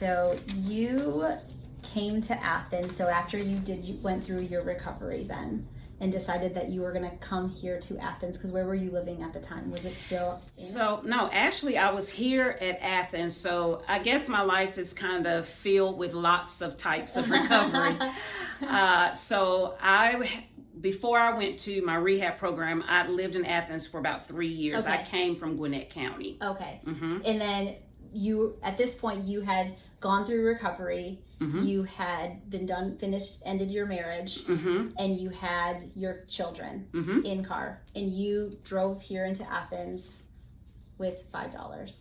so you came to Athens. So after you went through your recovery then and decided that you were going to come here to Athens, because where were you living at the time? Was it still So no, actually I was here at Athens. So I guess my life is kind of filled with lots of types of recovery. Before I went to my rehab program, I lived in Athens for about 3 years. Okay. I came from Gwinnett County. Okay. Mm-hmm. And then at this point, you had gone through recovery. Mm-hmm. You had ended your marriage, Mm-hmm. and you had your children Mm-hmm. in car, and you drove here into Athens with $5.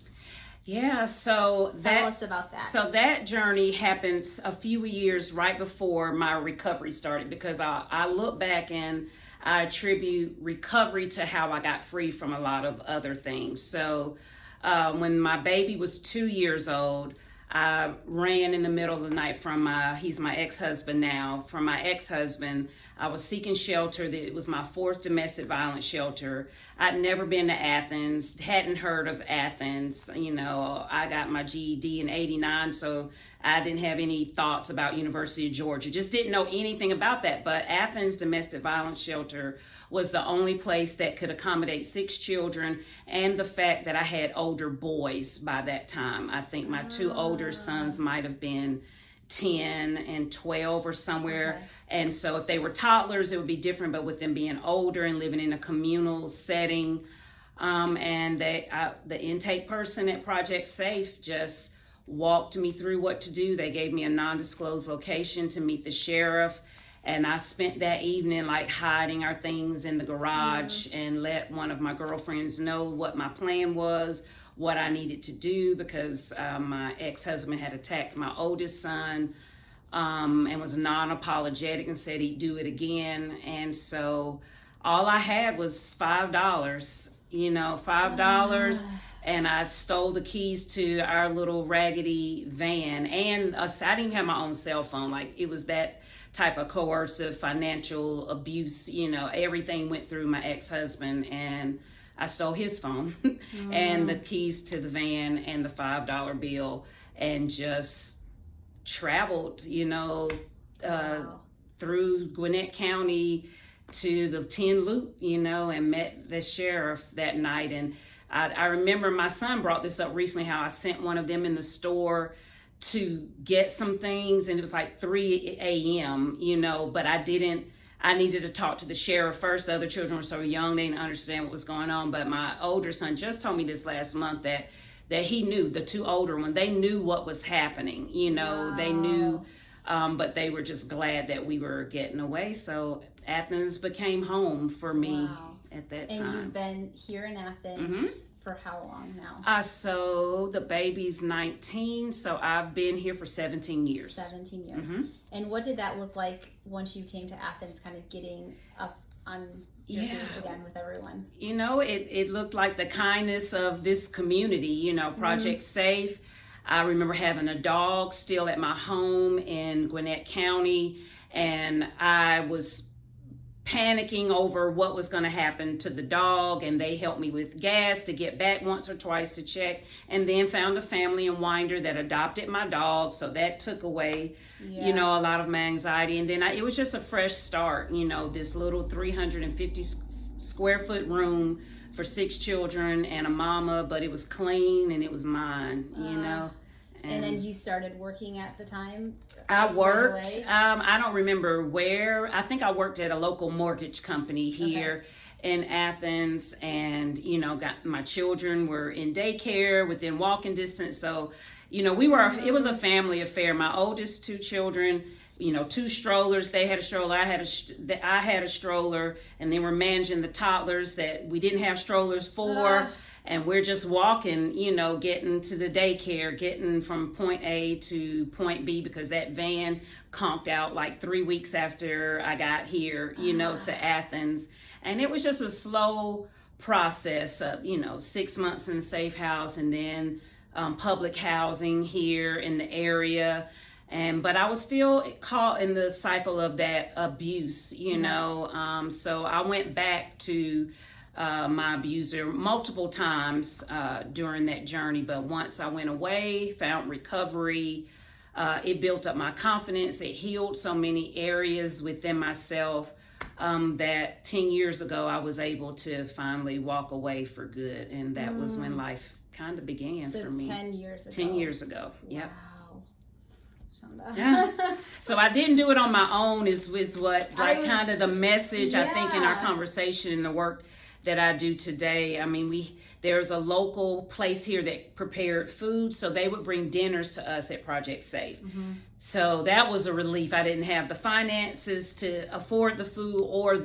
Yeah, so Tell us about that. So that journey happened a few years right before my recovery started, because I look back and I attribute recovery to how I got free from a lot of other things. So when my baby was 2 years old, I ran in the middle of the night from he's my ex-husband now, from my ex-husband. I was seeking shelter. It was my fourth domestic violence shelter. I'd never been to Athens, hadn't heard of Athens. You know, I got my GED in '89, so I didn't have any thoughts about University of Georgia. Just didn't know anything about that. But Athens Domestic Violence Shelter was the only place that could accommodate 6 children, and the fact that I had older boys by that time. I think my 2 older sons might have been 10 and 12 or somewhere. Okay. And so if they were toddlers, it would be different, but with them being older and living in a communal setting, and the intake person at Project Safe just walked me through what to do. They gave me a non-disclosed location to meet the sheriff, and I spent that evening like hiding our things in the garage and let one of my girlfriends know what my plan was, what I needed to do, because my ex-husband had attacked my oldest son, and was non-apologetic and said he'd do it again. And so all I had was $5, $5. And I stole the keys to our little raggedy van, and I didn't even have my own cell phone. Like, it was that type of coercive financial abuse. Everything went through my ex-husband, and I stole his phone and the keys to the van and the $5 bill, and just traveled, Wow. through Gwinnett County to the Tin Loop, and met the sheriff that night. And I remember my son brought this up recently, how I sent one of them in the store to get some things, and it was like 3 a.m., but I needed to talk to the sheriff first. The other children were so young, they didn't understand what was going on. But my older son just told me this last month that he knew, the 2 older ones, they knew what was happening, Wow. They knew, but they were just glad that we were getting away. So Athens became home for me. Wow. At that And time. you've been here in Athens for how long now? So the baby's 19, so I've been here for 17 years. 17 years. And what did that look like once you came to Athens, kind of getting up on your feet again with everyone? It looked like the kindness of this community, Project Safe. I remember having a dog still at my home in Gwinnett County, and I was panicking over what was going to happen to the dog, and they helped me with gas to get back once or twice to check, and then found a family in Winder that adopted my dog, so that took away a lot of my anxiety. And then it was just a fresh start, this little 350 square foot room for 6 children and a mama, but it was clean and it was mine. And then you started working at the time? I right worked, away? I don't remember where. I think I worked at a local mortgage company here in Athens, and, got my children were in daycare within walking distance. So, it was a family affair. My oldest 2 children, 2 strollers, they had a stroller, I had a stroller, and then we're managing the toddlers that we didn't have strollers for. And we're just walking, getting to the daycare, getting from point A to point B, because that van conked out like 3 weeks after I got here, to Athens. And it was just a slow process of, 6 months in a safe house, and then public housing here in the area. But I was still caught in the cycle of that abuse, so I went back to my abuser multiple times during that journey. But once I went away, found recovery, it built up my confidence. It healed so many areas within myself that 10 years ago I was able to finally walk away for good. And that was when life kind of began for me. 10 years ago. 10 years ago, yep. Wow. Shonda. Yeah. So I didn't do it on my own is what kind of the message I think in our Yeah. conversation and the work that I do today. I mean, there's a local place here that prepared food, so they would bring dinners to us at Project Safe. So that was a relief. I didn't have the finances to afford the food or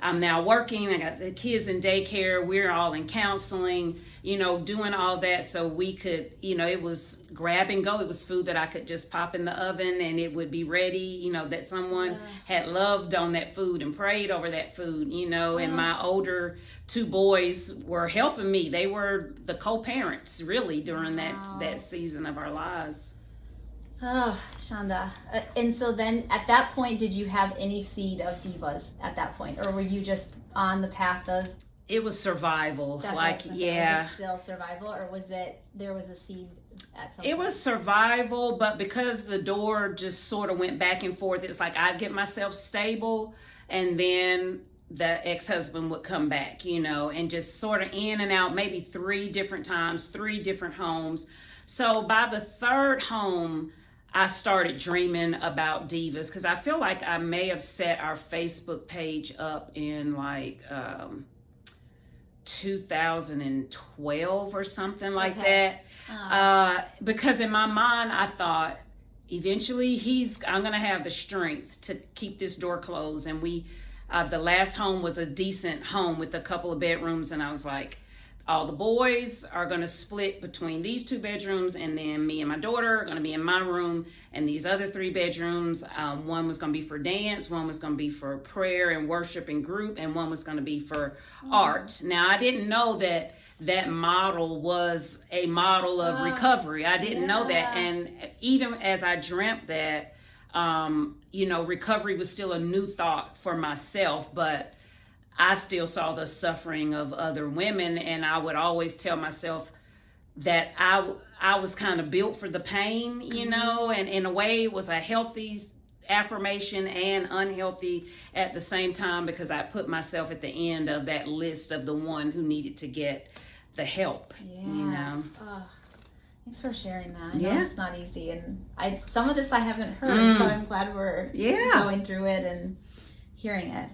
I'm now working. I got the kids in daycare. We're all in counseling, doing all that so we could, it was grab and go. It was food that I could just pop in the oven and it would be ready, that someone had loved on that food and prayed over that food, and my older 2 boys were helping me. They were the co-parents really during that season of our lives. Oh, Shonda. And so then at that point, did you have any seed of divas at that point? Or were you just on the path of... It was survival. That's what I was gonna say. Yeah. Was it still survival, or there was a seed at some It point? was survival, but because the door just sort of went back and forth, it's like I'd get myself stable and then the ex-husband would come back, and just sort of in and out, maybe 3 different times, 3 different homes. So by the 3rd home, I started dreaming about divas because I feel like I may have set our Facebook page up in 2012 or something like that. Because in my mind, I thought eventually I'm going to have the strength to keep this door closed. And the last home was a decent home with a couple of bedrooms. And I was like, all the boys are going to split between these 2 bedrooms, and then me and my daughter are going to be in my room, and these other 3 bedrooms, one was going to be for dance, one was going to be for prayer and worship and group, and one was going to be for art. Now, I didn't know that model was a model of recovery. I didn't know that. And even as I dreamt that, recovery was still a new thought for myself, but I still saw the suffering of other women, and I would always tell myself that I was kind of built for the pain, and in a way it was a healthy affirmation and unhealthy at the same time because I put myself at the end of that list of the one who needed to get the help, Oh, thanks for sharing that. I know it's not easy, and some of this I haven't heard, so I'm glad we're going through it and hearing it.